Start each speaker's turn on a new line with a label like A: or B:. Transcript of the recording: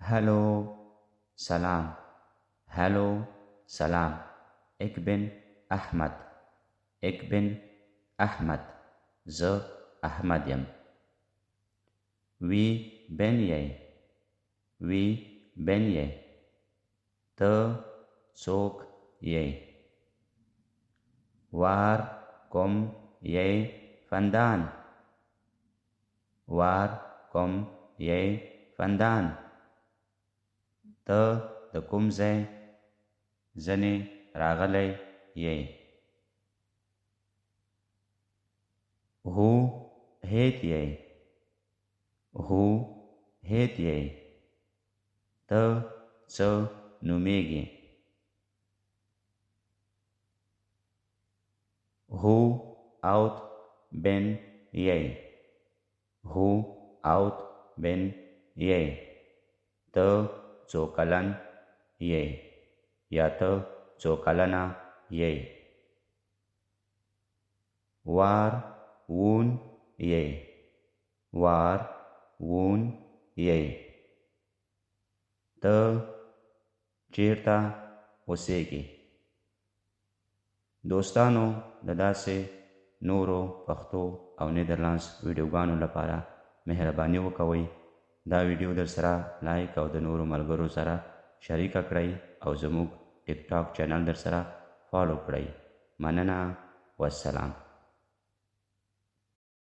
A: هلو سلام. هلو سلام. Ik ben Ahmad. Ik ben Ahmad. زه احمد یم. Wie ben jij? Wie ben jij? ته څوک یې؟ Waar kom jij vandaan? Waar kom jij vandaan? ته د کوم ځای ځنې راغلی یې؟ Hoe heet jij? Hoe heet jij? ته څه نومیږې؟ Hoe oud ben jij? Hoe oud ben jij? ته څو کلن یې یا ته څو کلنه یې؟ Waar woon jij? Waar woon jij? ته چیرته اوسېږې؟ دوستانو د داسې نورو پښتو او نیدرلینډز ویډیوګانو لپاره مهرباني وکوئ دا ویډیو در سره لایک او د نورو ملګرو سره شریکه کړئ او زموږ ټیک ټاک چینل در سره فالو کړئ. مننه. والسلام.